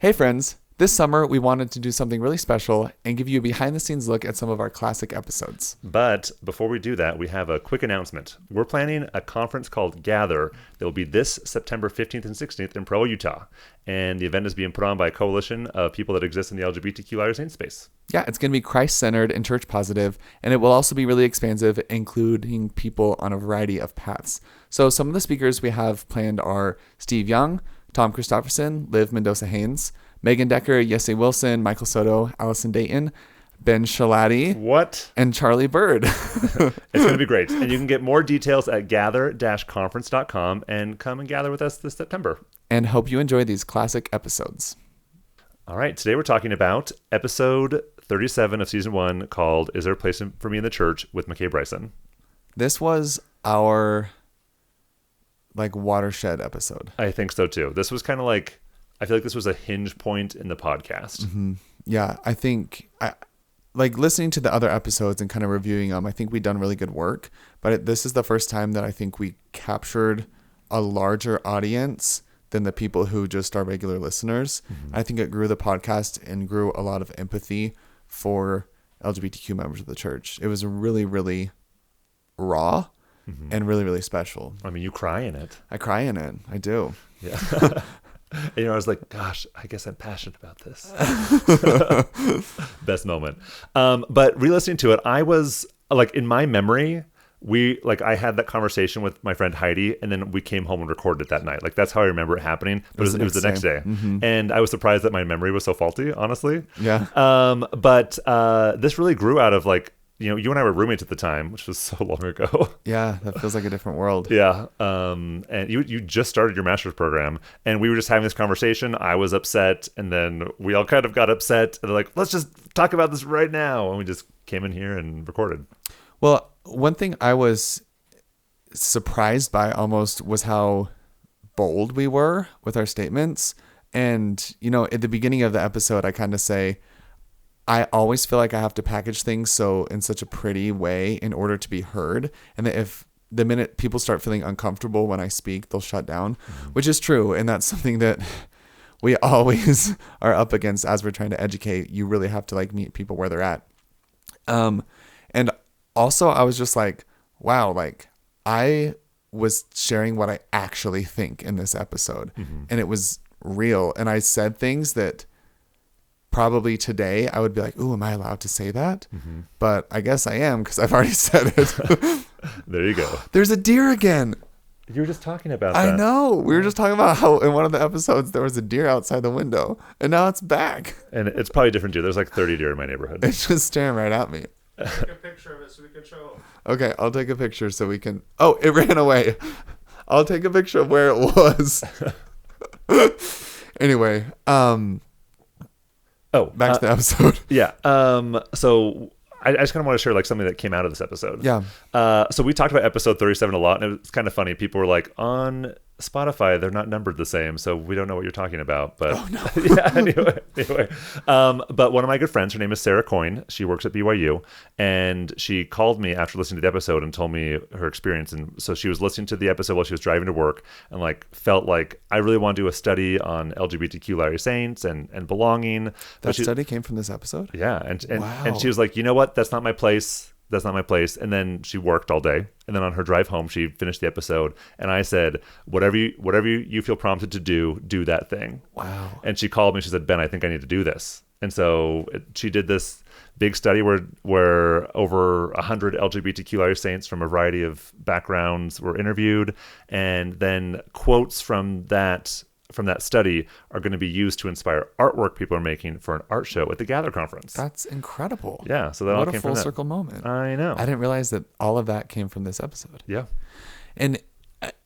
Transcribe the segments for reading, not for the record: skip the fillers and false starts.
Hey friends, this summer we wanted to do something really special and give you a behind-the-scenes look at some of our classic episodes. But before we do that, we have a quick announcement. We're planning a conference called Gather that will be this September 15th and 16th in Provo, Utah. And the event is being put on by a coalition of people that exist in the LGBTQ Latter-day space. Yeah, it's going to be Christ-centered and church-positive, and it will also be really expansive, including people on a variety of paths. So some of the speakers we have planned are Steve Young, Tom Christofferson, Liv Mendoza-Haynes, Megan Decker, Yesse Wilson, Michael Soto, Allison Dayton, Ben Shalati, and Charlie Bird. It's going to be great. And you can get more details at gather-conference.com and come and gather with us this September. And hope you enjoy these classic episodes. All right. Today we're talking about episode 37 of season 1 called Is There a Place for Me in the Church with McKay Bryson. This was our watershed episode. I think so too. This was kind of I feel like this was a hinge point in the podcast. Mm-hmm. Yeah, I think listening to the other episodes and kind of reviewing them, I think we've done really good work. But this is the first time that I think we captured a larger audience than the people who just are regular listeners. Mm-hmm. I think it grew the podcast and grew a lot of empathy for LGBTQ members of the church. It was really, really raw and really, really special. I mean, you cry in it. I cry in it. I do. Yeah. I was like, gosh, I guess I'm passionate about this. Best moment. But re-listening to it, I was in my memory, I had that conversation with my friend Heidi, and then we came home and recorded it that night. That's how I remember it happening. But it was the next day. Mm-hmm. And I was surprised that my memory was so faulty, honestly. Yeah. But this really grew out of you and I were roommates at the time, which was so long ago. Yeah, that feels like a different world. Yeah. And you just started your master's program, and we were just having this conversation. I was upset, and then we all kind of got upset. And they're like, let's just talk about this right now. And we just came in here and recorded. Well, one thing I was surprised by almost was how bold we were with our statements. And, at the beginning of the episode, I kind of say, I always feel like I have to package things in such a pretty way in order to be heard. And that if the minute people start feeling uncomfortable when I speak, they'll shut down, which is true. And that's something that we always are up against as we're trying to educate. You really have to meet people where they're at. And also I was just wow, I was sharing what I actually think in this episode, and it was real. And I said things that probably today I would be like, ooh, am I allowed to say that? Mm-hmm. But I guess I am because I've already said it. There you go. There's a deer again. You were just talking about that. I know. We were just talking about how in one of the episodes there was a deer outside the window, and now it's back. And it's probably a different deer. There's 30 deer in my neighborhood. It's just staring right at me. Take a picture of it so we can show them. Okay, I'll take a picture so we can... Oh, it ran away. I'll take a picture of where it was. Anyway, back to the episode. Yeah. So I just kind of want to share something that came out of this episode. Yeah. So we talked about episode 37 a lot, and it's kind of funny. People were on Spotify, they're not numbered the same, so we don't know what you're talking about. But oh, no. Yeah. Anyway. But one of my good friends, her name is Sarah Coyne. She works at BYU, and she called me after listening to the episode and told me her experience. And so she was listening to the episode while she was driving to work, and felt like I really want to do a study on LGBTQ Latter-day Saints and belonging. That study came from this episode? Yeah, and wow. And she was like, you know what? That's not my place. That's not my place. And then she worked all day. And then on her drive home, she finished the episode. And I said, whatever you feel prompted to do that thing. Wow. And she called me. She said, Ben, I think I need to do this. And so she did this big study where over 100 LGBTQ Latter-day Saints from a variety of backgrounds were interviewed. And then quotes from that study are going to be used to inspire artwork people are making for an art show at the Gather conference. That's incredible. Yeah, so that all came from that. What a full circle moment. I know. I didn't realize that all of that came from this episode. Yeah. And,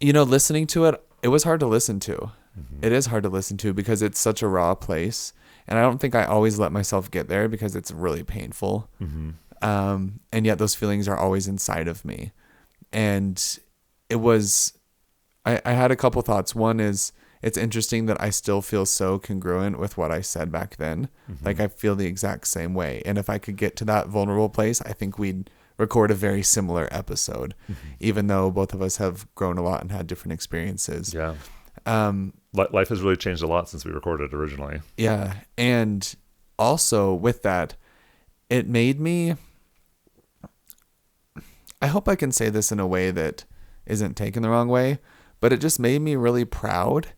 listening to it, it was hard to listen to. Mm-hmm. It is hard to listen to because it's such a raw place. And I don't think I always let myself get there because it's really painful. Mm-hmm. And yet those feelings are always inside of me. And it was, I had a couple thoughts. One is, it's interesting that I still feel so congruent with what I said back then. Mm-hmm. I feel the exact same way. And if I could get to that vulnerable place, I think we'd record a very similar episode, even though both of us have grown a lot and had different experiences. Yeah. life has really changed a lot since we recorded originally. Yeah. And also with that, it made me, I hope I can say this in a way that isn't taken the wrong way, but it just made me really proud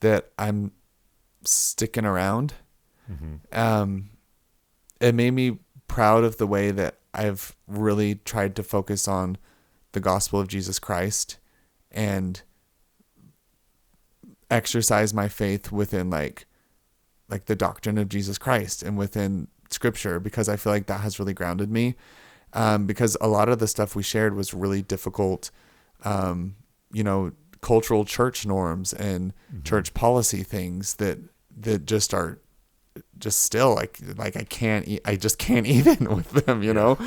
that I'm sticking around. It made me proud of the way that I've really tried to focus on the gospel of Jesus Christ and exercise my faith within like the doctrine of Jesus Christ and within scripture, because I feel like that has really grounded me. Because a lot of the stuff we shared was really difficult, cultural church norms and church policy things that just are just still like I just can't even with them, you know?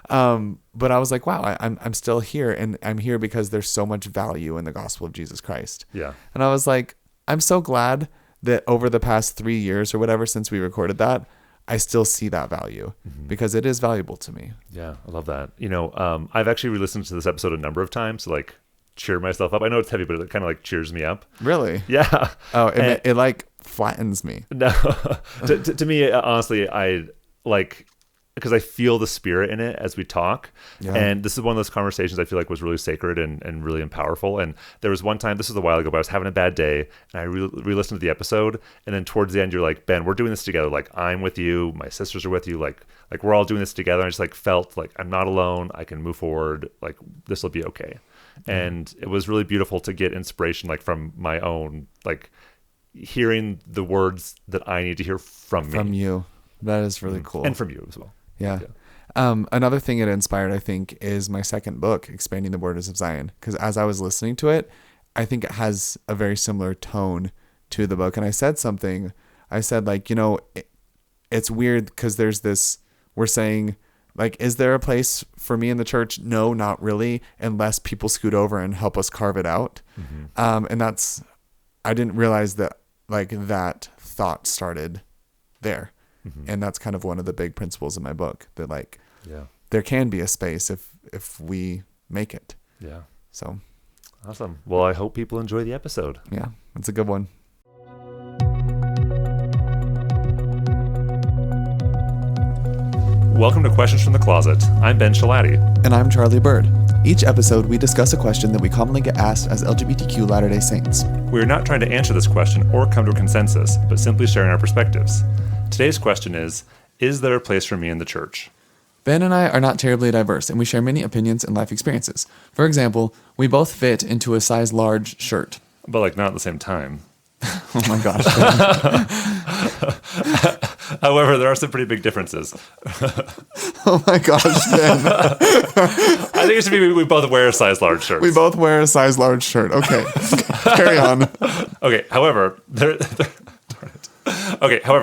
But I was like, wow, I'm still here, and I'm here because there's so much value in the gospel of Jesus Christ. Yeah. And I was like, I'm so glad that over the past 3 years or whatever, since we recorded that, I still see that value because it is valuable to me. Yeah. I love that. I've actually re-listened to this episode a number of times to like cheer myself up. I know it's heavy, but it kind of like cheers me up. Really? Yeah. Oh, it like flattens me. No, to me, honestly, I like, because I feel the spirit in it as we talk. Yeah. And this is one of those conversations I feel like was really sacred and really powerful. And there was one time, this was a while ago, but I was having a bad day and I re-listened to the episode. And then towards the end, you're like, Ben, we're doing this together. Like, I'm with you. My sisters are with you. Like we're all doing this together. And I just like felt like I'm not alone. I can move forward. Like this will be okay. And it was really beautiful to get inspiration, like from my own, like hearing the words that I need to hear from me. From you. That is really cool. And from you as well. Yeah. Another thing it inspired, I think, is my second book, Expanding the Borders of Zion. Because as I was listening to it, I think it has a very similar tone to the book. And I said something. I said, like, it's weird because there's this, we're saying, like, is there a place for me in the church? No, not really, unless people scoot over and help us carve it out. And that's, I didn't realize that, like, that thought started there. And that's kind of one of the big principles in my book, that like, there can be a space if we make it. Yeah. So awesome. Well, I hope people enjoy the episode. Yeah, it's a good one. Welcome to Questions from the Closet. I'm Ben Shalati. And I'm Charlie Bird. Each episode, we discuss a question that we commonly get asked as LGBTQ Latter-day Saints. We are not trying to answer this question or come to a consensus, but simply sharing our perspectives. Today's question is there a place for me in the church? Ben and I are not terribly diverse, and we share many opinions and life experiences. For example, we both fit into a size large shirt. But like not at the same time. Oh my gosh. However, there are some pretty big differences. Oh my gosh, Ben. I think it should be we both wear size large shirts. We both wear a size large shirt. Okay. Carry on. Okay, however,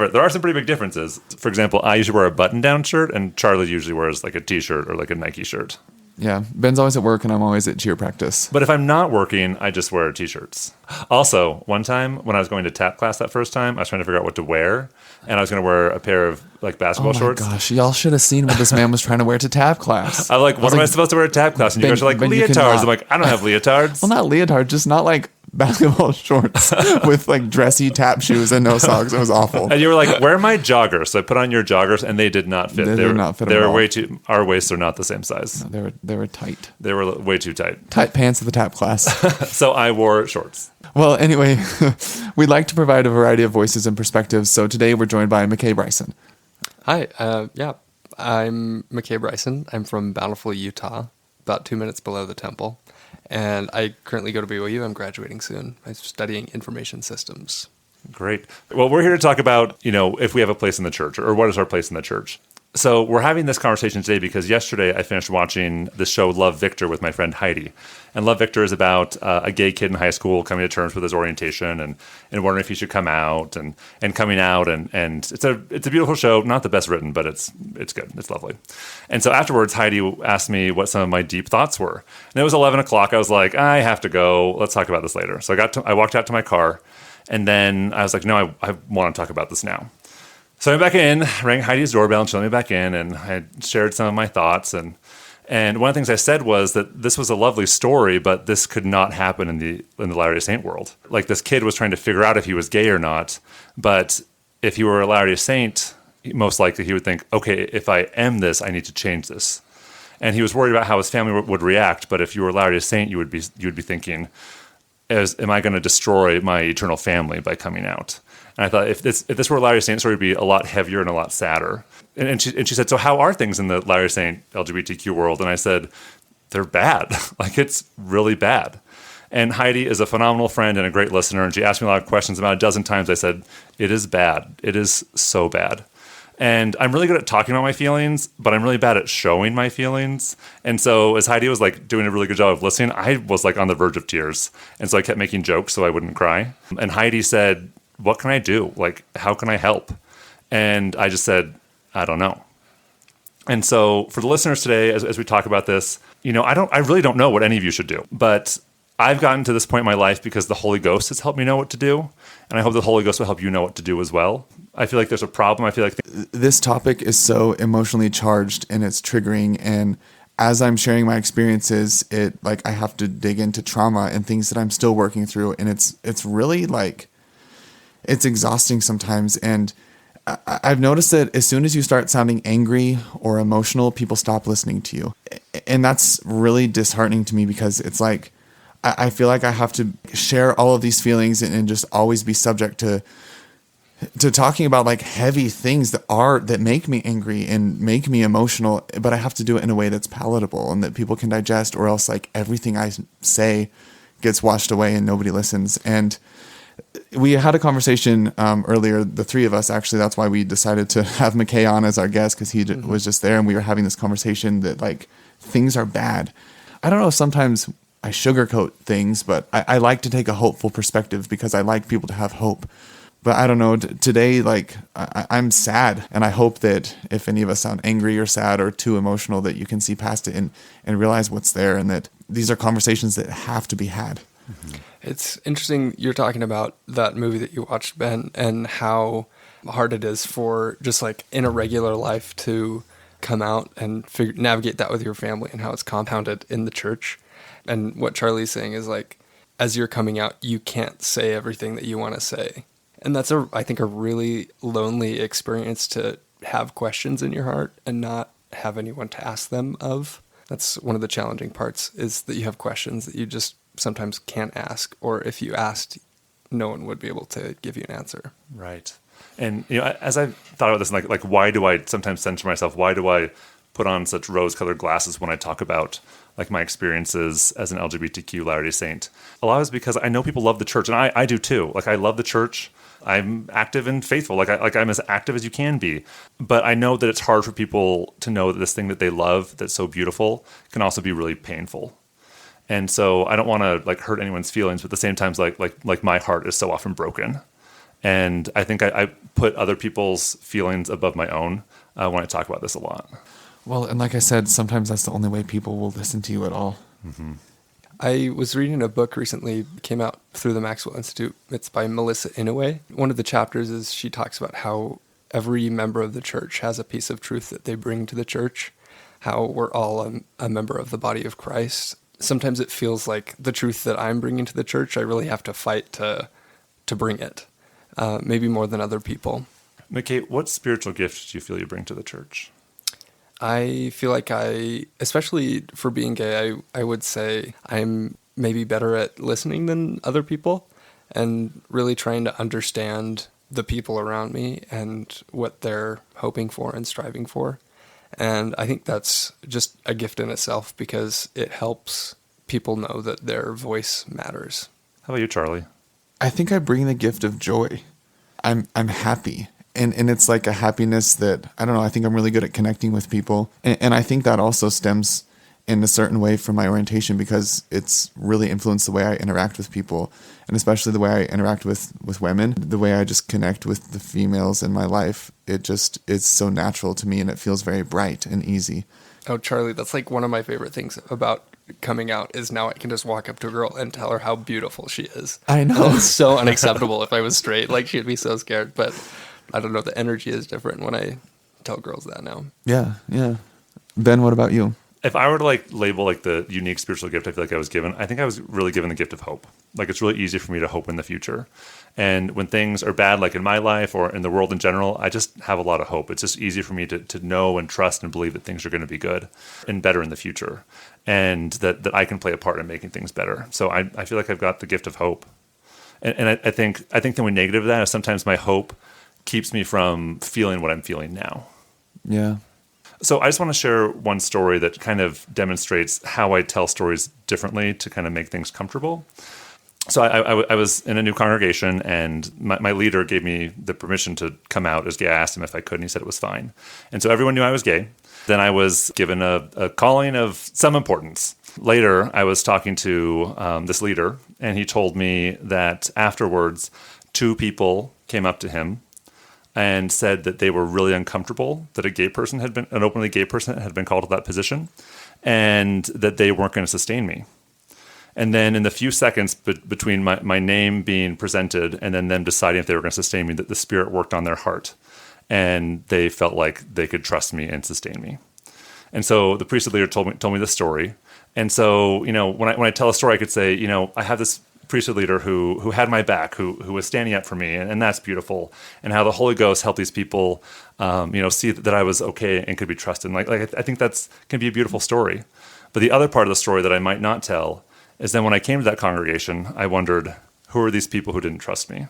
there are some pretty big differences. For example, I usually wear a button-down shirt, and Charlie usually wears like a t-shirt or like a Nike shirt. Yeah, Ben's always at work, and I'm always at cheer practice. But if I'm not working, I just wear t-shirts. Also, one time when I was going to tap class that first time, I was trying to figure out what to wear, and I was going to wear a pair of like basketball shorts. Oh my gosh, y'all should have seen what this man was trying to wear to tap class. I'm like, what am I supposed to wear at tap class? And you guys are like, leotards. I'm like, I don't have leotards. Well, not leotard, just not like basketball shorts with like dressy tap shoes and no socks. It was awful. And you were like, wear my joggers. So I put on your joggers, and they did not fit. They did not fit. They were way too. Our waists are not the same size. No, they were tight. They were way too tight. Tight pants at the tap class. So I wore shorts. Well, anyway, we'd like to provide a variety of voices and perspectives. So today we're joined by McKay Bryson. Hi. I'm McKay Bryson. I'm from Bountiful, Utah, about 2 minutes below the temple. And I currently go to BYU. I'm graduating soon. I'm studying information systems. Great. Well, we're here to talk about, if we have a place in the church, or what is our place in the church. So we're having this conversation today because yesterday I finished watching the show Love, Victor with my friend Heidi. And Love, Victor is about a gay kid in high school coming to terms with his orientation and wondering if he should come out and coming out. And it's a beautiful show. Not the best written, but it's good. It's lovely. And so afterwards, Heidi asked me what some of my deep thoughts were. And it was 11 o'clock. I was like, I have to go. Let's talk about this later. So I walked out to my car, and then I was like, no, I want to talk about this now. So I went back in, rang Heidi's doorbell, and she let me back in, and I shared some of my thoughts, and And one of the things I said was that this was a lovely story, but this could not happen in the Latter-day Saint world. Like, this kid was trying to figure out if he was gay or not, but if he were a Latter-day Saint, most likely he would think, okay, if I am this, I need to change this. And he was worried about how his family would react. But if you were a Latter-day Saint, you would be thinking, am I going to destroy my eternal family by coming out? And I thought, if this were a Latter-day Saint story, it would be a lot heavier and a lot sadder. And she said, so how are things in the Latter-day Saint LGBTQ world? And I said, they're bad. Like, it's really bad. And Heidi is a phenomenal friend and a great listener. And she asked me a lot of questions. About a dozen times I said, it is bad. It is so bad. And I'm really good at talking about my feelings, but I'm really bad at showing my feelings. And so as Heidi was like doing a really good job of listening, I was like on the verge of tears. And so I kept making jokes so I wouldn't cry. And Heidi said, what can I do? Like, how can I help? And I just said, I don't know. And so for the listeners today, as we talk about this, I really don't know what any of you should do, but I've gotten to this point in my life because the Holy Ghost has helped me know what to do. And I hope the Holy Ghost will help you know what to do as well. I feel like there's a problem. I feel like this topic is so emotionally charged and it's triggering. And as I'm sharing my experiences, I have to dig into trauma and things that I'm still working through. And it's really it's exhausting sometimes. And I've noticed that as soon as you start sounding angry or emotional, people stop listening to you. And that's really disheartening to me because it's like, I feel like I have to share all of these feelings and just always be subject to talking about like heavy things that make me angry and make me emotional, but I have to do it in a way that's palatable and that people can digest, or else like everything I say gets washed away and nobody listens. And we had a conversation earlier, the three of us, actually. That's why we decided to have McKay on as our guest, because he was just there and we were having this conversation that like things are bad. I don't know if sometimes I sugarcoat things, but I like to take a hopeful perspective because I like people to have hope. But I don't know, today, like, I'm sad, and I hope that if any of us sound angry or sad or too emotional, that you can see past it and realize what's there, and that these are conversations that have to be had. Mm-hmm. It's interesting you're talking about that movie that you watched, Ben, and how hard it is for just like in a regular life to come out and navigate that with your family, and how it's compounded in the church. And what Charlie's saying is like, as you're coming out, you can't say everything that you want to say. And that's I think a really lonely experience, to have questions in your heart and not have anyone to ask them of. That's one of the challenging parts, is that you have questions that you just sometimes can't ask, or if you asked, no one would be able to give you an answer. Right. And as I thought about this, like why do I sometimes censor myself? Why do I put on such rose-colored glasses when I talk about like my experiences as an LGBTQ Latter-day Saint? A lot is because I know people love the church, and I do too. Like, I love the church. I'm active and faithful. Like I'm as active as you can be. But I know that it's hard for people to know that this thing that they love, that's so beautiful, can also be really painful. And so I don't want to like hurt anyone's feelings, but at the same time, like my heart is so often broken. And I think I put other people's feelings above my own when I talk about this a lot. Well, and like I said, sometimes that's the only way people will listen to you at all. Mm-hmm. I was reading a book recently, came out through the Maxwell Institute. It's by Melissa Inouye. One of the chapters is she talks about how every member of the church has a piece of truth that they bring to the church, how we're all a member of the body of Christ. Sometimes it feels like the truth that I'm bringing to the church, I really have to fight to bring it, maybe more than other people. McKay, what spiritual gifts do you feel you bring to the church? I feel like especially for being gay, I would say I'm maybe better at listening than other people, and really trying to understand the people around me and what they're hoping for and striving for. And I think that's just a gift in itself, because it helps people know that their voice matters. How about you, Charlie? I think I bring the gift of joy. I'm happy. And it's like a happiness that, I don't know, I think I'm really good at connecting with people. And I think that also stems in a certain way from my orientation, because it's really influenced the way I interact with people, and especially the way I interact with women, the way I just connect with the females in my life. It just is so natural to me, and it feels very bright and easy. Oh, Charlie, that's like one of my favorite things about coming out, is now I can just walk up to a girl and tell her how beautiful she is. I know. It's so unacceptable if I was straight. Like, she'd be so scared, but I don't know, the energy is different when I tell girls that now. Yeah. Ben, what about you? if I were to like label like the unique spiritual gift I feel like I was given, I think I was really given the gift of hope. Like it's really easy for me to hope in the future. And when things are bad, like in my life or in the world in general, I just have a lot of hope. It's just easy for me to know and trust and believe that things are going to be good and better in the future. And that I can play a part in making things better. So I feel like I've got the gift of hope. And I think the only negative of that is sometimes my hope keeps me from feeling what I'm feeling now. Yeah. So I just want to share one story that kind of demonstrates how I tell stories differently to kind of make things comfortable. So I was in a new congregation, and my leader gave me the permission to come out as gay. I asked him if I could, and he said it was fine. And so everyone knew I was gay. Then I was given a calling of some importance. Later, I was talking to this leader, and he told me that afterwards, 2 people came up to him and said that they were really uncomfortable that an openly gay person had been called to that position, and that they weren't going to sustain me. And then in the few seconds between my name being presented and then them deciding if they were going to sustain me, that the Spirit worked on their heart, and they felt like they could trust me and sustain me. And so the priesthood leader told me this story. And so, when I tell a story, I could say, I have this priesthood leader who had my back, who was standing up for me, and that's beautiful. And how the Holy Ghost helped these people, see that I was okay and could be trusted. And I think that's can be a beautiful story. But the other part of the story that I might not tell is then when I came to that congregation, I wondered, who are these people who didn't trust me?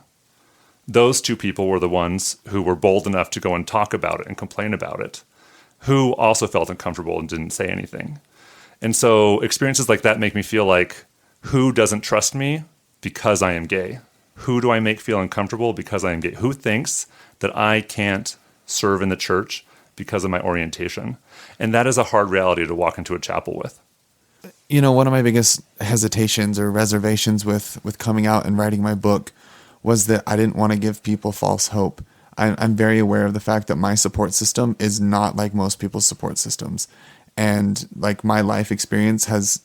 Those 2 people were the ones who were bold enough to go and talk about it and complain about it, who also felt uncomfortable and didn't say anything. And so experiences like that make me feel like, who doesn't trust me because I am gay? Who do I make feel uncomfortable because I am gay? Who thinks that I can't serve in the church because of my orientation? And that is a hard reality to walk into a chapel with. One of my biggest hesitations or reservations with coming out and writing my book was that I didn't want to give people false hope. I'm very aware of the fact that my support system is not like most people's support systems. And like my life experience has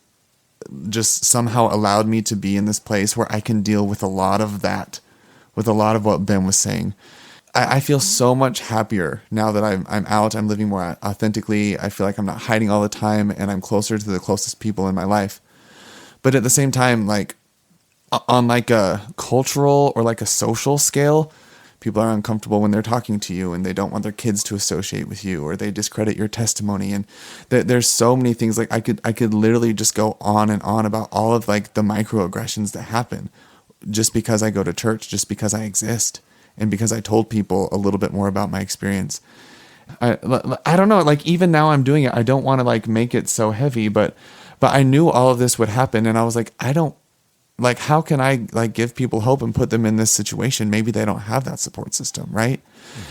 just somehow allowed me to be in this place where I can deal with a lot of that, with a lot of what Ben was saying. I feel so much happier now that I'm out. I'm living more authentically. I feel like I'm not hiding all the time, and I'm closer to the closest people in my life. But at the same time, like on like a cultural or like a social scale, people are uncomfortable when they're talking to you, and they don't want their kids to associate with you, or they discredit your testimony. And there's so many things. Like I could literally just go on and on about all of like the microaggressions that happen just because I go to church, just because I exist, and because I told people a little bit more about my experience. I don't know, like even now I'm doing it. I don't want to like make it so heavy, but I knew all of this would happen, and I was like, how can I like give people hope and put them in this situation? Maybe they don't have that support system, right?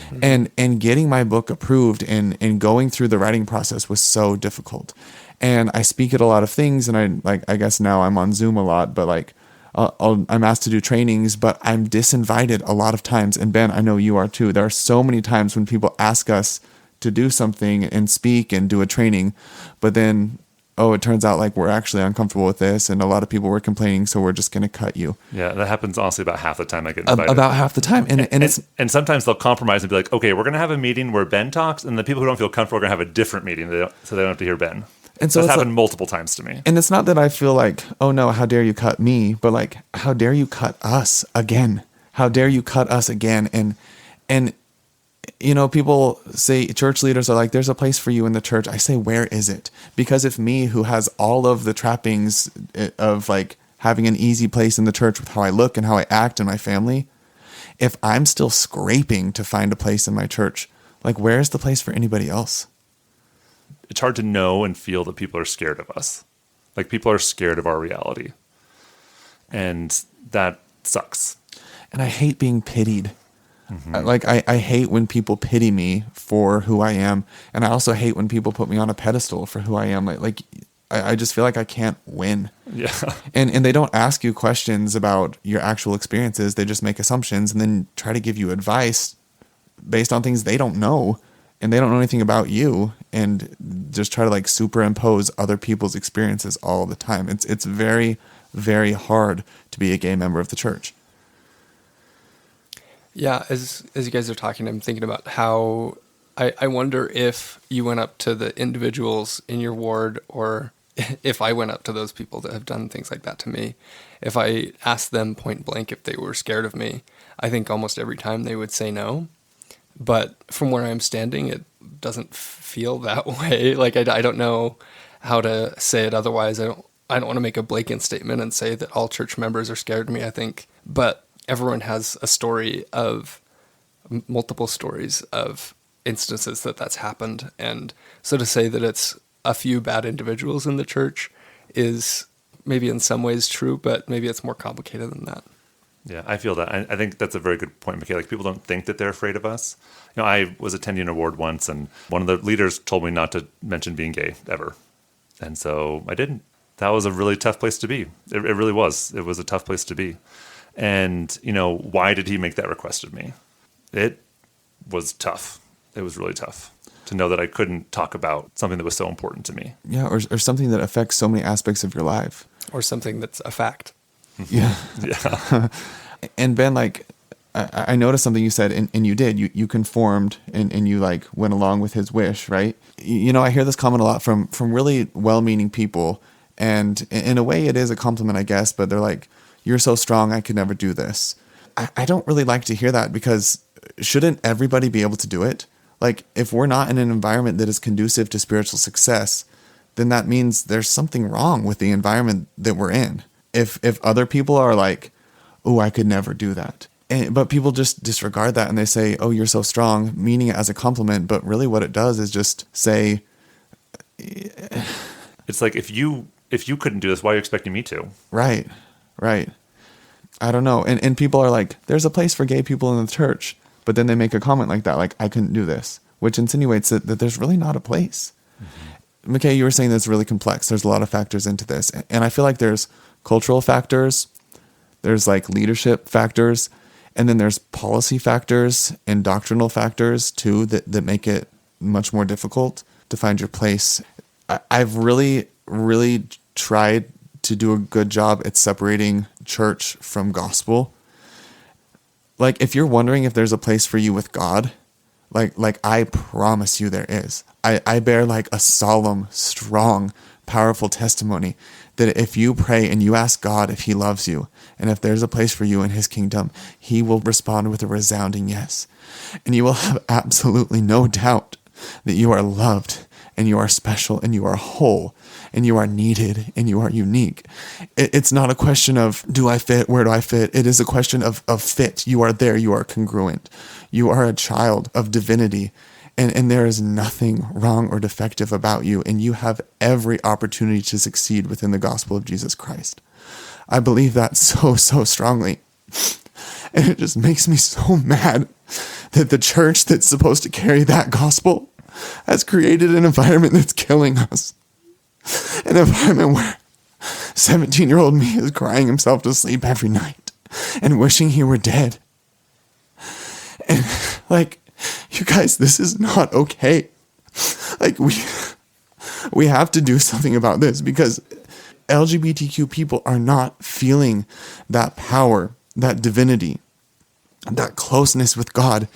Mm-hmm. And getting my book approved and going through the writing process was so difficult. And I speak at a lot of things, and I guess now I'm on Zoom a lot, but like I'm asked to do trainings, but I'm disinvited a lot of times. And Ben, I know you are too. There are so many times when people ask us to do something and speak and do a training, but then, it turns out like we're actually uncomfortable with this, and a lot of people were complaining, so we're just going to cut you. Yeah, that happens honestly about half the time I get invited. About half the time. And sometimes they'll compromise and be like, okay, we're going to have a meeting where Ben talks, and the people who don't feel comfortable are going to have a different meeting so they don't have to hear Ben. And so that's happened multiple times to me. And it's not that I feel like, oh no, how dare you cut me, but like, how dare you cut us again? How dare you cut us again? And people say, church leaders are like, there's a place for you in the church. I say, where is it? Because if me, who has all of the trappings of like having an easy place in the church with how I look and how I act and my family, if I'm still scraping to find a place in my church, like where's the place for anybody else? It's hard to know and feel that people are scared of us. Like people are scared of our reality. And that sucks. And I hate being pitied. Mm-hmm. I hate when people pity me for who I am. And I also hate when people put me on a pedestal for who I am. I just feel like I can't win. Yeah. And they don't ask you questions about your actual experiences. They just make assumptions and then try to give you advice based on things they don't know. And they don't know anything about you, and just try to like superimpose other people's experiences all the time. It's very, very hard to be a gay member of the church. Yeah, as you guys are talking, I'm thinking about how I wonder if you went up to the individuals in your ward, or if I went up to those people that have done things like that to me, if I asked them point blank if they were scared of me, I think almost every time they would say no. But from where I'm standing, it doesn't feel that way. Like, I don't know how to say it otherwise. I don't want to make a blatant statement and say that all church members are scared of me, I think. But everyone has a story of multiple stories of instances that's happened. And so to say that it's a few bad individuals in the church is maybe in some ways true, but maybe it's more complicated than that. Yeah, I feel that. I think that's a very good point, McKay. Like, people don't think that they're afraid of us. You know, I was attending a ward once, and one of the leaders told me not to mention being gay ever. And so I didn't. That was a really tough place to be. It really was. It was a tough place to be. And, you know, why did he make that request of me? It was tough. It was really tough to know that I couldn't talk about something that was so important to me. Yeah, or something that affects so many aspects of your life. Or something that's a fact. Yeah. Yeah. And Ben, like, I noticed something you said, and you did. You conformed, and you, like, went along with his wish, right? You know, I hear this comment a lot from really well-meaning people, and in a way it is a compliment, I guess, but they're like, you're so strong, I could never do this. I don't really like to hear that, because shouldn't everybody be able to do it? Like, if we're not in an environment that is conducive to spiritual success, then that means there's something wrong with the environment that we're in. If other people are like, oh, I could never do that. But people just disregard that, and they say, oh, you're so strong, meaning it as a compliment. But really what it does is just say... It's like, if you couldn't do this, why are you expecting me to? Right. I don't know. And people are like, there's a place for gay people in the church. But then they make a comment like that, like, I couldn't do this, which insinuates that there's really not a place. Mm-hmm. McKay, you were saying that's really complex. There's a lot of factors into this. And I feel like there's cultural factors, there's like leadership factors, and then there's policy factors and doctrinal factors too that make it much more difficult to find your place. I've really, really tried to do a good job at separating church from gospel. Like, if you're wondering if there's a place for you with God, like I promise you there is. I bear like a solemn, strong, powerful testimony that if you pray and you ask God if he loves you, and if there's a place for you in his kingdom, he will respond with a resounding yes. And you will have absolutely no doubt that you are loved, and you are special, and you are whole, and you are needed, and you are unique. It's not a question of, do I fit? Where do I fit? It is a question of fit. You are there. You are congruent. You are a child of divinity, and there is nothing wrong or defective about you, and you have every opportunity to succeed within the gospel of Jesus Christ. I believe that so strongly. And it just makes me so mad that the church that's supposed to carry that gospel has created an environment that's killing us. An environment where 17-year-old me is crying himself to sleep every night and wishing he were dead. And, like, you guys, this is not okay. Like, we have to do something about this, because LGBTQ people are not feeling that power, that divinity, that closeness with God.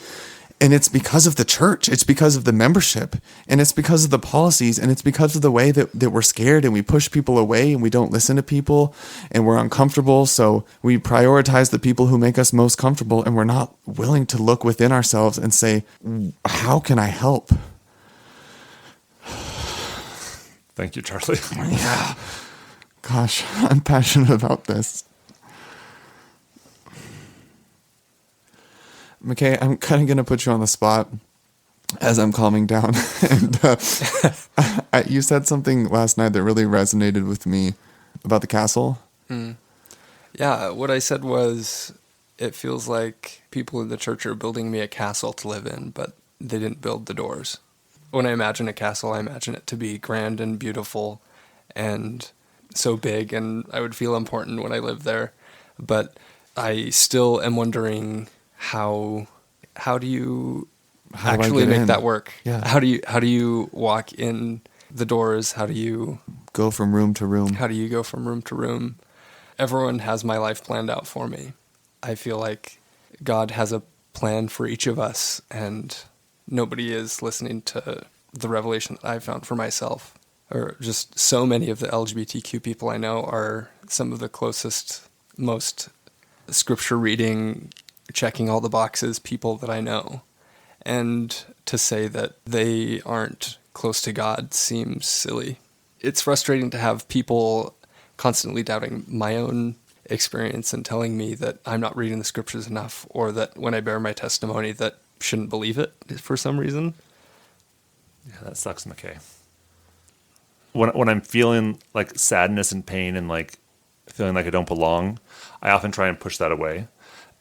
And it's because of the church. It's because of the membership. And it's because of the policies. And it's because of the way that we're scared, and we push people away, and we don't listen to people, and we're uncomfortable. So we prioritize the people who make us most comfortable, and we're not willing to look within ourselves and say, how can I help? Thank you, Charlie. Yeah. Gosh, I'm passionate about this. McKay, I'm kind of going to put you on the spot as I'm calming down. And you said something last night that really resonated with me about the castle. Yeah, what I said was, it feels like people in the church are building me a castle to live in, but they didn't build the doors. When I imagine a castle, I imagine it to be grand and beautiful and so big, and I would feel important when I lived there. But I still am wondering, how do you actually make that work? Yeah. How do you walk in the doors? How do you go from room to room? How do you go from room to room? Everyone has my life planned out for me. I feel like God has a plan for each of us, and nobody is listening to the revelation that I've found for myself. Or just so many of the LGBTQ people I know are some of the closest, most scripture reading, checking all the boxes people that I know. And to say that they aren't close to God seems silly. It's frustrating to have people constantly doubting my own experience and telling me that I'm not reading the scriptures enough, or that when I bear my testimony that shouldn't believe it for some reason. Yeah, that sucks, McKay. When I'm feeling like sadness and pain and like feeling like I don't belong, I often try and push that away.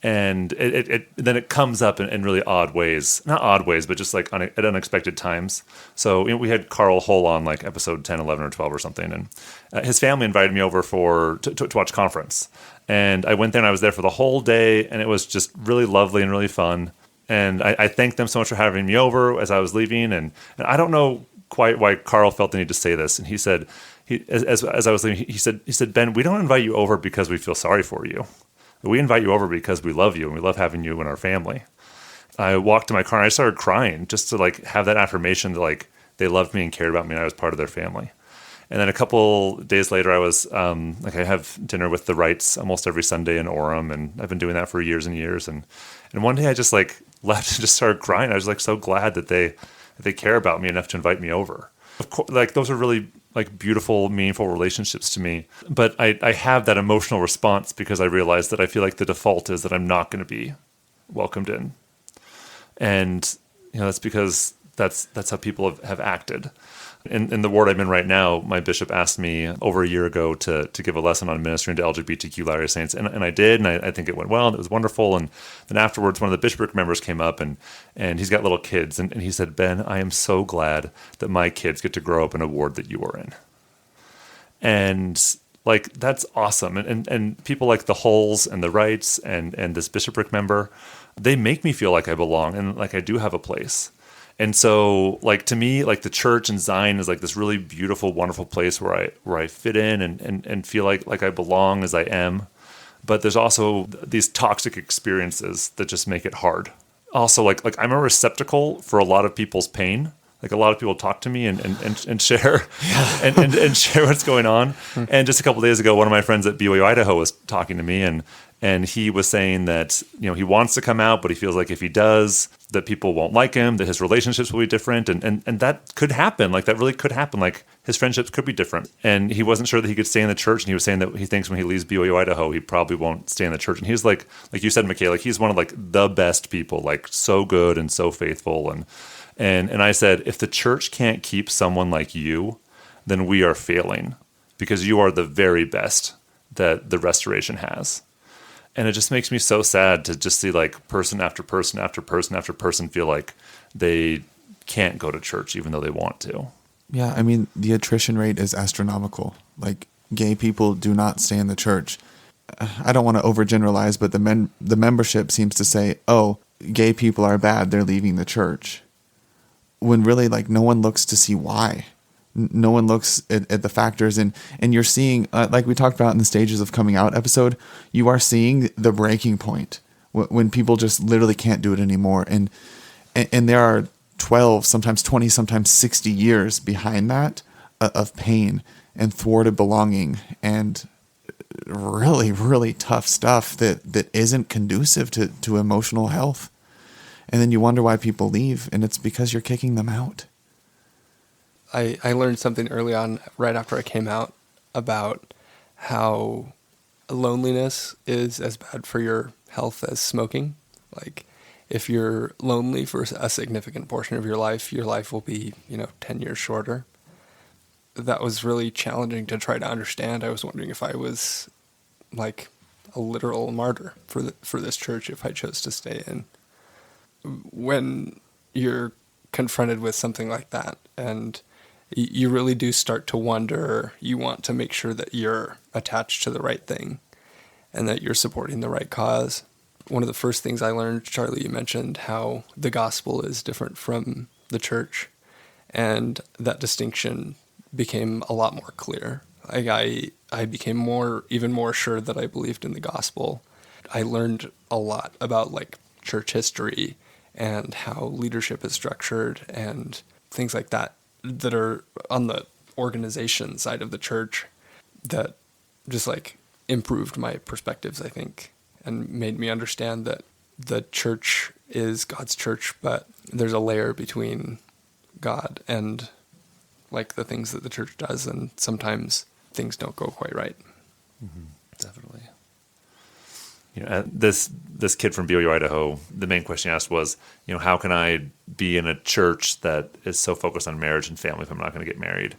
And then it comes up in really odd ways. Not odd ways, but just like at unexpected times. So we had Carl Hull on like episode 10, 11, or 12 or something. And his family invited me over to watch conference. And I went there and I was there for the whole day. And it was just really lovely and really fun. And I thanked them so much for having me over as I was leaving. And I don't know quite why Carl felt the need to say this. And he said, as I was leaving, he said, Ben, we don't invite you over because we feel sorry for you. We invite you over because we love you and we love having you in our family. I walked to my car and I started crying just to like have that affirmation that like they loved me and cared about me and I was part of their family. And then a couple days later, I was I have dinner with the Wrights almost every Sunday in Orem, and I've been doing that for years and years. And one day I just like left and just started crying. I was like so glad that they care about me enough to invite me over. Of course, like those are really like beautiful, meaningful relationships to me. But I have that emotional response because I realize that I feel like the default is that I'm not going to be welcomed in. And, that's because that's how people have acted. In the ward I'm in right now, my bishop asked me over a year ago to give a lesson on ministering to LGBTQ Latter-day Saints, and I did, and I think it went well, and it was wonderful. And then afterwards, one of the bishopric members came up, and he's got little kids, and he said, Ben, I am so glad that my kids get to grow up in a ward that you are in. And like that's awesome. And people like the Hulls and the Wrights and this bishopric member, they make me feel like I belong and like I do have a place. And so, like to me, like the church and Zion is like this really beautiful, wonderful place where I fit in and feel like I belong as I am. But there's also these toxic experiences that just make it hard. Also, like I'm a receptacle for a lot of people's pain. Like a lot of people talk to me and share and share what's going on. And just a couple of days ago, one of my friends at BYU Idaho was talking to me and he was saying that he wants to come out, but he feels like if he does, that people won't like him, that his relationships will be different, and that could happen. Like that really could happen. Like his friendships could be different, and he wasn't sure that he could stay in the church. And he was saying that he thinks when he leaves BYU Idaho, he probably won't stay in the church. And he's like you said, McKay, like he's one of like the best people, like so good and so faithful. And I said, if the church can't keep someone like you, then we are failing because you are the very best that the restoration has. And it just makes me so sad to just see like person after person after person after person feel like they can't go to church even though they want to. Yeah, I mean, the attrition rate is astronomical. Like gay people do not stay in the church. I don't want to overgeneralize, but the membership seems to say, oh, gay people are bad, they're leaving the church. When really like no one looks to see why. No one looks at the factors, and you're seeing, like we talked about in the Stages of Coming Out episode, you are seeing the breaking point when people just literally can't do it anymore. And there are 12, sometimes 20, sometimes 60 years behind that of pain and thwarted belonging and really, really tough stuff that isn't conducive to emotional health. And then you wonder why people leave, and it's because you're kicking them out. I learned something early on, right after I came out, about how loneliness is as bad for your health as smoking. Like, if you're lonely for a significant portion of your life will be, 10 years shorter. That was really challenging to try to understand. I was wondering if I was, like, a literal martyr for this church if I chose to stay in. When you're confronted with something like that, and you really do start to wonder, you want to make sure that you're attached to the right thing and that you're supporting the right cause. One of the first things I learned, Charlie, you mentioned how the gospel is different from the church, and that distinction became a lot more clear. Like I became even more sure that I believed in the gospel. I learned a lot about like church history and how leadership is structured and things like that that are on the organization side of the church that just like improved my perspectives, I think, and made me understand that the church is God's church, but there's a layer between God and like the things that the church does, and sometimes things don't go quite right. Definitely. This kid from BYU, Idaho, the main question he asked was, how can I be in a church that is so focused on marriage and family if I'm not going to get married?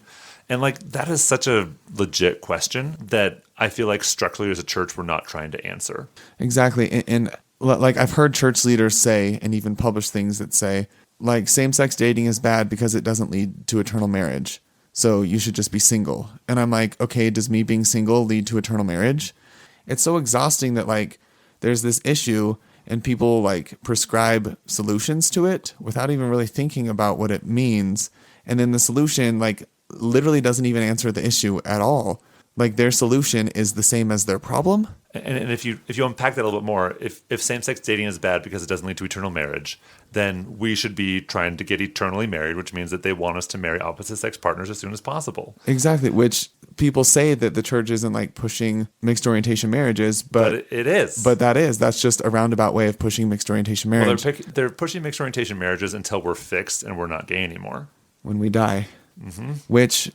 And like, that is such a legit question that I feel like structurally as a church, we're not trying to answer. Exactly. And like I've heard church leaders say, and even publish things that say, like, same-sex dating is bad because it doesn't lead to eternal marriage. So you should just be single. And I'm like, okay, does me being single lead to eternal marriage? It's so exhausting that like there's this issue and people like prescribe solutions to it without even really thinking about what it means. And then the solution like literally doesn't even answer the issue at all. Like their solution is the same as their problem. And if you unpack that a little bit more, if same-sex dating is bad because it doesn't lead to eternal marriage, then we should be trying to get eternally married, which means that they want us to marry opposite-sex partners as soon as possible. Exactly, which people say that the church isn't like pushing mixed orientation marriages, but it is. But that's just a roundabout way of pushing mixed orientation marriage. Well, they're pushing mixed orientation marriages until we're fixed and we're not gay anymore. When we die. Which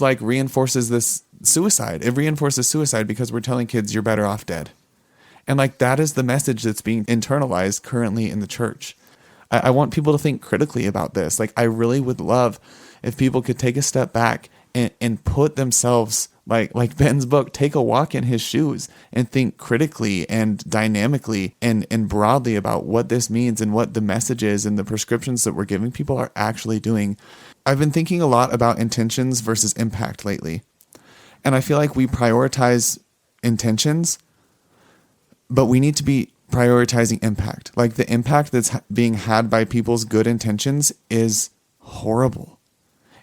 like reinforces this suicide. It reinforces suicide because we're telling kids you're better off dead. And like that is the message that's being internalized currently in the church. I want people to think critically about this. Like I really would love if people could take a step back and put themselves like Ben's book, take a walk in his shoes and think critically and dynamically and broadly about what this means and what the messages and the prescriptions that we're giving people are actually doing. I've been thinking a lot about intentions versus impact lately. And I feel like we prioritize intentions, but we need to be prioritizing impact. Like the impact that's being had by people's good intentions is horrible.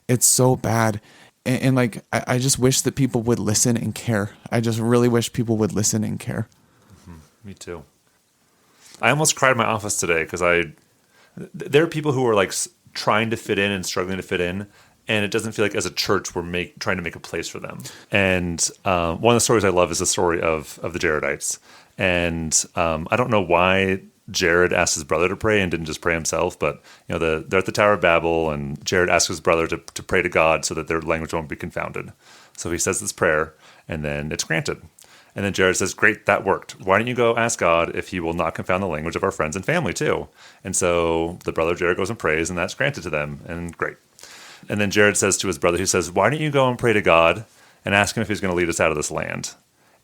It's so bad. And like, I just wish that people would listen and care. I just really wish people would listen and care. Me too. I almost cried in my office today because there are people who are like trying to fit in and struggling to fit in, and it doesn't feel like as a church we're trying to make a place for them. And one of the stories I love is the story of the Jaredites. And I don't know why Jared asked his brother to pray and didn't just pray himself, but they're at the Tower of Babel, and Jared asks his brother to pray to God so that their language won't be confounded. So he says this prayer, and then it's granted. And then Jared says, great, that worked. Why don't you go ask God if he will not confound the language of our friends and family too? And so the brother Jared goes and prays, and that's granted to them, and great. And then Jared says to his brother, he says, why don't you go and pray to God and ask him if he's going to lead us out of this land?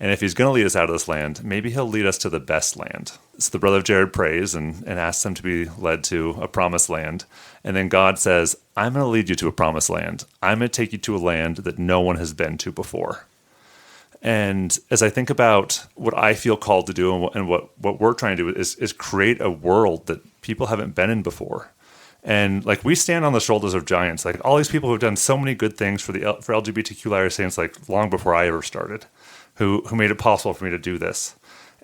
And if he's going to lead us out of this land, maybe he'll lead us to the best land. So the brother of Jared prays and asks him to be led to a promised land. And then God says, I'm going to lead you to a promised land. I'm going to take you to a land that no one has been to before. And as I think about what I feel called to do and what we're trying to do is create a world that people haven't been in before. And like we stand on the shoulders of giants, like all these people who've done so many good things for LGBTQ saints, like long before I ever started, who made it possible for me to do this.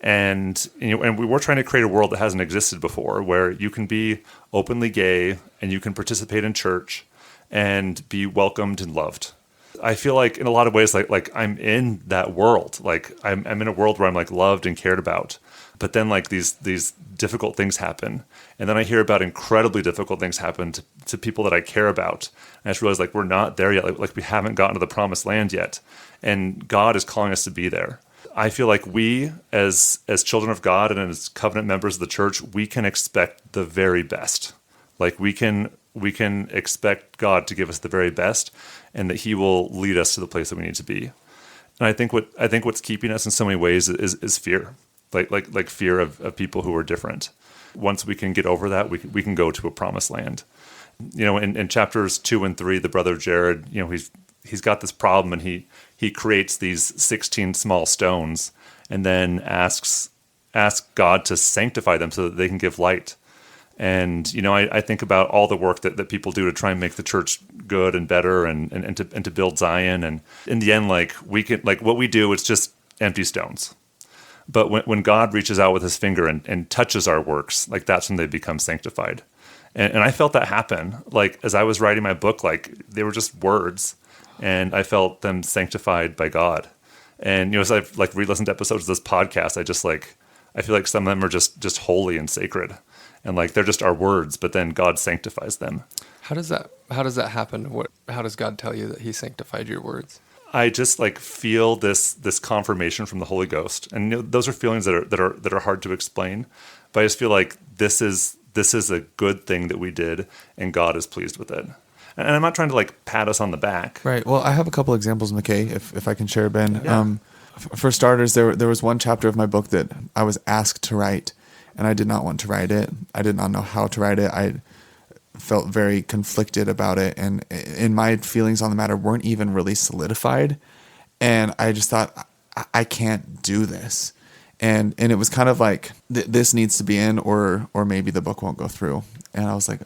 And and we were trying to create a world that hasn't existed before, where you can be openly gay and you can participate in church and be welcomed and loved. I feel like in a lot of ways, like I'm in that world. Like I'm in a world where I'm like loved and cared about. But then like these difficult things happen. And then I hear about incredibly difficult things happen to people that I care about. And I just realize like we're not there yet. Like we haven't gotten to the promised land yet. And God is calling us to be there. I feel like we as children of God and as covenant members of the church, we can expect the very best. Like we can expect God to give us the very best, and that he will lead us to the place that we need to be. And I think what's keeping us in so many ways is fear. Like fear of people who are different. Once we can get over that, we can go to a promised land. In chapters 2 and 3, the brother Jared, he's got this problem, and he creates these 16 small stones, and then asks God to sanctify them so that they can give light. And I think about all the work that people do to try and make the church good and better, and to build Zion. And in the end, like we can, like what we do, it's just empty stones. But when God reaches out with his finger and touches our works, like that's when they become sanctified. And I felt that happen. Like as I was writing my book, like they were just words, and I felt them sanctified by God. And as I've like re-listened to episodes of this podcast, I feel like some of them are just holy and sacred, and like they're just our words, but then God sanctifies them. How does that happen? How does God tell you that he sanctified your words? I just like feel this confirmation from the Holy Ghost, and those are feelings that are hard to explain. But I just feel like this is a good thing that we did, and God is pleased with it. And I'm not trying to like pat us on the back. Right. Well, I have a couple examples, McKay, if I can share, Ben. Yeah. For starters, there was one chapter of my book that I was asked to write, and I did not want to write it. I did not know how to write it. I felt very conflicted about it, and my feelings on the matter weren't even really solidified. And I just thought, I can't do this. And it was kind of like, this needs to be in, or maybe the book won't go through. And I was like,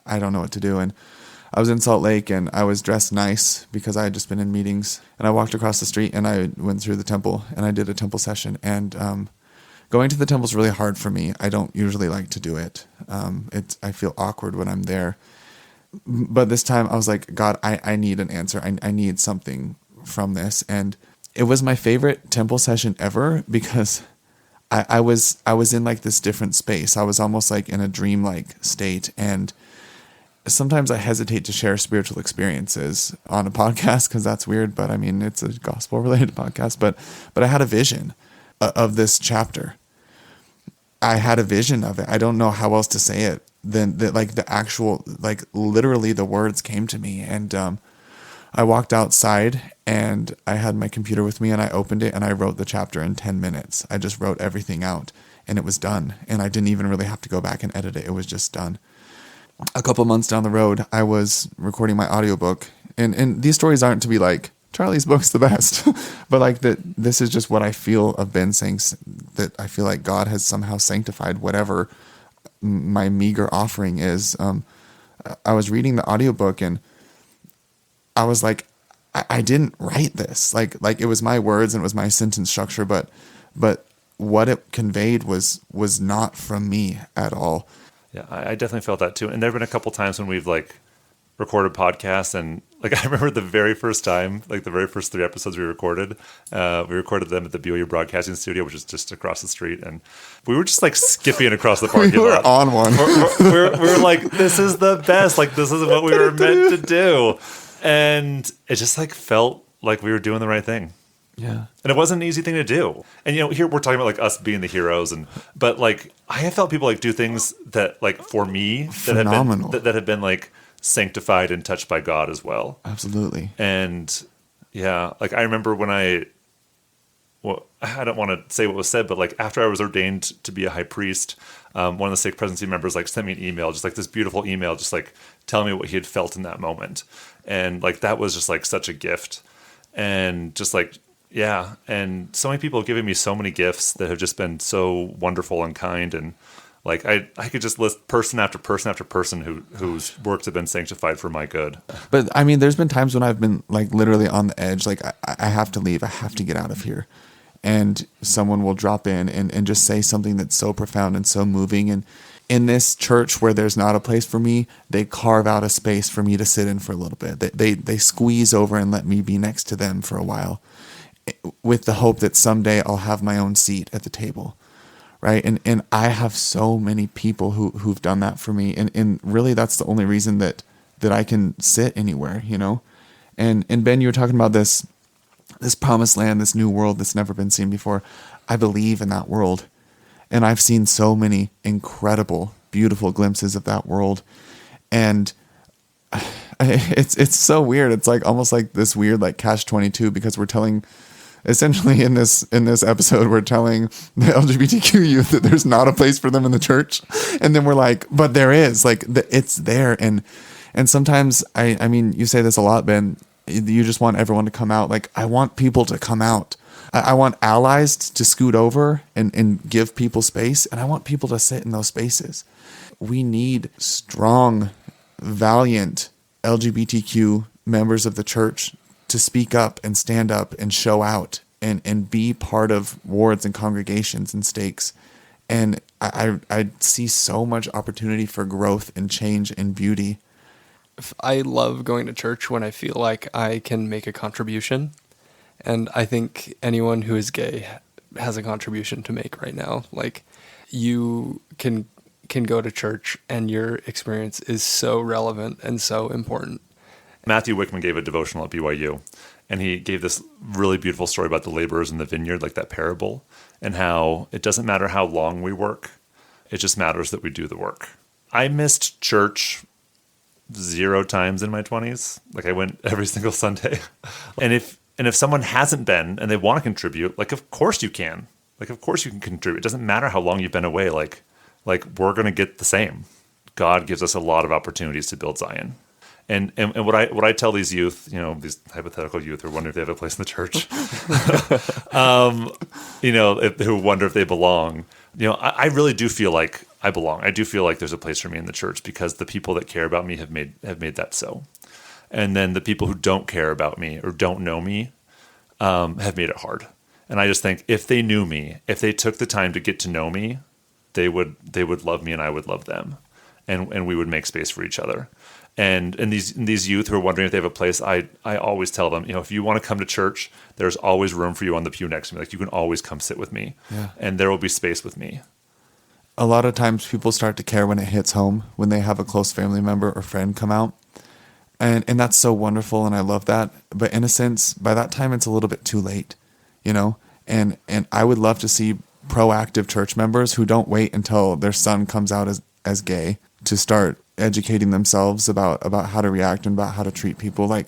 I don't know what to do. And I was in Salt Lake, and I was dressed nice because I had just been in meetings. And I walked across the street, and I went through the temple, and I did a temple session. And going to the temple is really hard for me. I don't usually like to do it. I feel awkward when I'm there. But this time I was like, God, I need an answer. I need something from this. And it was my favorite temple session ever because I was in like this different space. I was almost like in a dreamlike state. And sometimes I hesitate to share spiritual experiences on a podcast because that's weird. But I mean, it's a gospel related podcast. But I had a vision of this chapter. I had a vision of it. I don't know how else to say it than that. Like the actual, like literally the words came to me, and I walked outside, and I had my computer with me, and I opened it, and I wrote the chapter in 10 minutes. I just wrote everything out, and it was done. And I didn't even really have to go back and edit it. It was just done. A couple months down the road, I was recording my audiobook, and these stories aren't to be like, Charlie's book's the best, but like that, this is just what I feel of Ben saying, that I feel like God has somehow sanctified whatever my meager offering is. I was reading the audiobook, and I was like, I didn't write this. Like it was my words and it was my sentence structure, but what it conveyed was not from me at all. Yeah, I definitely felt that too. And there have been a couple times when we've like recorded podcasts, and like I remember the very first time, like the very first 3 episodes we recorded them at the BYU Broadcasting Studio, which is just across the street, and we were just like skipping across the parking We were lot. on one. We were like, this is the best. Like this is what we were meant to do, and it just like felt like we were doing the right thing. Yeah. And it wasn't an easy thing to do. And, here we're talking about like us being the heroes, but like I have felt people like do things that like for me Phenomenal. that have been like sanctified and touched by God as well. Absolutely. And yeah, like I remember when I don't want to say what was said, but like after I was ordained to be a high priest, one of the stake presidency members like sent me an email, just like this beautiful email, just like telling me what he had felt in that moment. And like that was just like such a gift. And just like, yeah, and so many people have given me so many gifts that have just been so wonderful and kind, and like I could just list person after person after person whose works have been sanctified for my good. But I mean, there's been times when I've been like literally on the edge, like I have to leave, I have to get out of here, and someone will drop in and just say something that's so profound and so moving. And in this church where there's not a place for me, they carve out a space for me to sit in for a little bit. They squeeze over and let me be next to them for a while, with the hope that someday I'll have my own seat at the table, right? And I have so many people who've done that for me, and really that's the only reason that I can sit anywhere, And Ben, you were talking about this promised land, this new world that's never been seen before. I believe in that world, and I've seen so many incredible, beautiful glimpses of that world, and it's so weird. It's like almost like this weird like catch-22, because we're telling. Essentially, in this episode, we're telling the LGBTQ youth that there's not a place for them in the church, and then we're like, but there is, like, it's there, and sometimes I mean, you say this a lot, Ben. You just want everyone to come out. Like, I want people to come out. I want allies to scoot over and give people space, and I want people to sit in those spaces. We need strong, valiant LGBTQ members of the church to speak up and stand up and show out and be part of wards and congregations and stakes. And I see so much opportunity for growth and change and beauty. I love going to church when I feel like I can make a contribution. And I think anyone who is gay has a contribution to make right now. Like, you can go to church and your experience is so relevant and so important. Matthew Wickman gave a devotional at BYU, and he gave this really beautiful story about the laborers in the vineyard, like that parable, and how it doesn't matter how long we work. It just matters that we do the work. I missed church 0 times in my 20s. Like, I went every single Sunday. And if someone hasn't been and they want to contribute, like, of course you can. Like, of course you can contribute. It doesn't matter how long you've been away. Like we're going to get the same. God gives us a lot of opportunities to build Zion. And what I tell these youth, these hypothetical youth who wonder if they have a place in the church, who wonder if they belong, I really do feel like I belong. I do feel like there's a place for me in the church because the people that care about me have made that so. And then the people who don't care about me or don't know me have made it hard. And I just think if they knew me, if they took the time to get to know me, they would love me and I would love them, and we would make space for each other. And these youth who are wondering if they have a place, I always tell them, if you want to come to church, there's always room for you on the pew next to me. Like, you can always come sit with me, and there will be space with me. A lot of times people start to care when it hits home, when they have a close family member or friend come out. And that's so wonderful, and I love that. But in a sense, by that time, it's a little bit too late, And I would love to see proactive church members who don't wait until their son comes out as gay to start educating themselves about how to react and about how to treat people. Like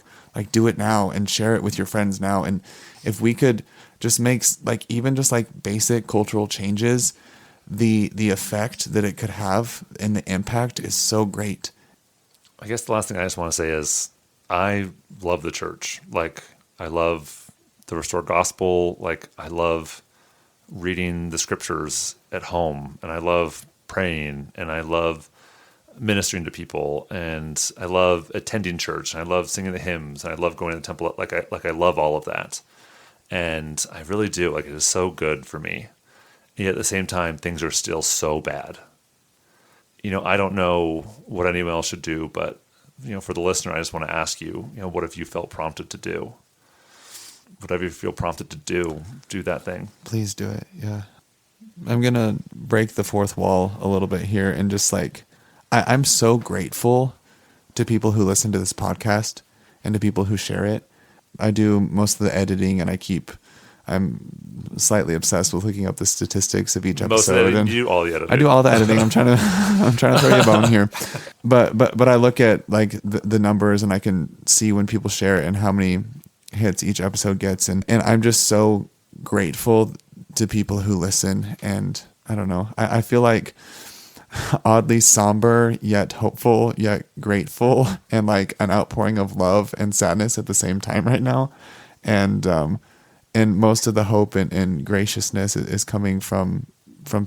do it now and share it with your friends now. And if we could just make even just basic cultural changes, the effect that it could have and the impact is so great. I guess the last thing I just want to say is I love the church. Like, I love the Restored Gospel. Like, I love reading the scriptures at home, and I love praying, and I love ministering to people, and I love attending church, and I love singing the hymns, and I love going to the temple. Like I love all of that, and I really do. Like, it is so good for me. Yet at the same time, things are still so bad. I don't know what anyone else should do, but for the listener, I just want to ask you, what have you felt prompted to do? Whatever you feel prompted to do that thing. Please do it. Yeah. I'm going to break the fourth wall a little bit here and just I'm so grateful to people who listen to this podcast and to people who share it. I do most of the editing, and I'm slightly obsessed with looking up the statistics of each episode. Most of the editing, you do all the editing. I do all the editing. I'm trying to throw you a bone here, but I look at the numbers, and I can see when people share it and how many hits each episode gets, and I'm just so grateful to people who listen. And I don't know, I feel like oddly somber yet hopeful yet grateful, and an outpouring of love and sadness at the same time right now. And most of the hope and graciousness is coming from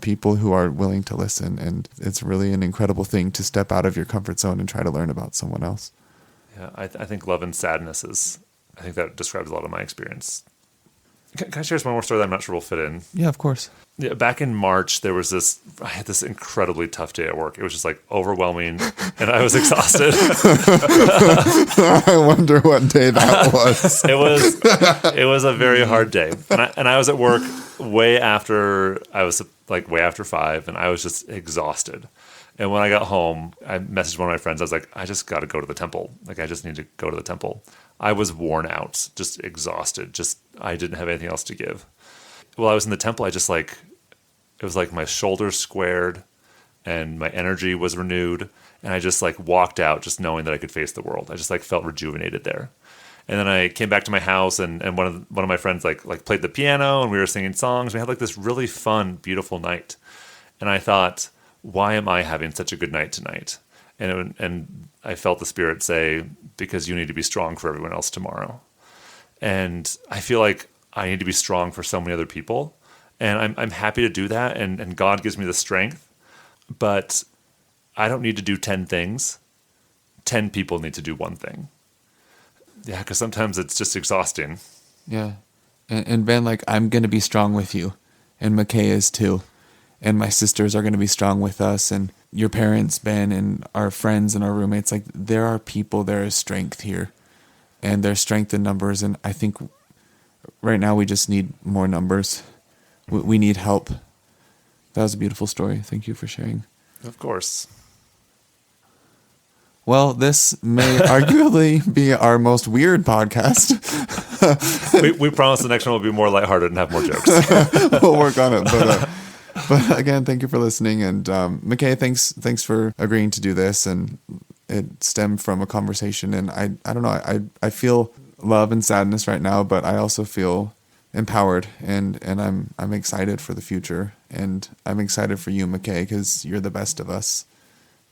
people who are willing to listen. And it's really an incredible thing to step out of your comfort zone and try to learn about someone else. Yeah, I think love and sadness I think that describes a lot of my experience. Can I share one more story that I'm not sure will fit in? Yeah, of course. Yeah, back in March, I had this incredibly tough day at work. It was just overwhelming, and I was exhausted. I wonder what day that was. It was a very hard day, and I was at work way after 5, and I was just exhausted. And when I got home, I messaged one of my friends. I was like, I just got to go to the temple. I just need to go to the temple. I was worn out, just exhausted. I didn't have anything else to give. While I was in the temple, it was like my shoulders squared and my energy was renewed. And I just walked out just knowing that I could face the world. I just felt rejuvenated there. And then I came back to my house, and one of my friends played the piano, and we were singing songs. We had this really fun, beautiful night. And I thought, why am I having such a good night tonight? And I felt the Spirit say, because you need to be strong for everyone else tomorrow. And I feel like I need to be strong for so many other people. And I'm happy to do that. And God gives me the strength. But I don't need to do 10 things. 10 people need to do one thing. Yeah, because sometimes it's just exhausting. Yeah. And Ben, like, I'm going to be strong with you. And McKay is too. And my sisters are going to be strong with us. And your parents, Ben, and our friends and our roommates. Like, there are people, there is strength here. And there's strength in numbers. And I think right now we just need more numbers. We need help. That was a beautiful story. Thank you for sharing. Of course. Well, this may arguably be our most weird podcast. we promise the next one will be more lighthearted and have more jokes. We'll work on it. But again, thank you for listening. And McKay, thanks for agreeing to do this. And it stemmed from a conversation. And I don't know, I feel love and sadness right now, but I also feel empowered, and I'm excited for the future. And I'm excited for you, McKay, because you're the best of us.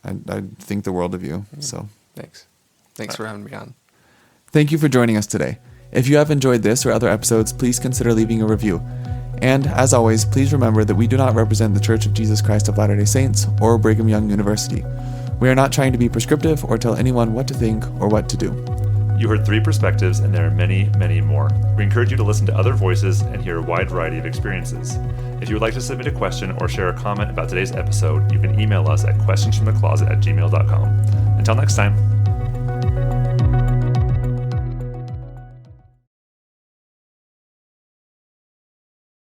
I think the world of you. So Thanks for having me on. Thank you for joining us today. If you have enjoyed this or other episodes, please consider leaving a review. And as always, please remember that we do not represent the Church of Jesus Christ of Latter-day Saints or Brigham Young University. We are not trying to be prescriptive or tell anyone what to think or what to do. You heard 3 perspectives, and there are many, many more. We encourage you to listen to other voices and hear a wide variety of experiences. If you would like to submit a question or share a comment about today's episode, you can email us at questionsfromthecloset@gmail.com. Until next time.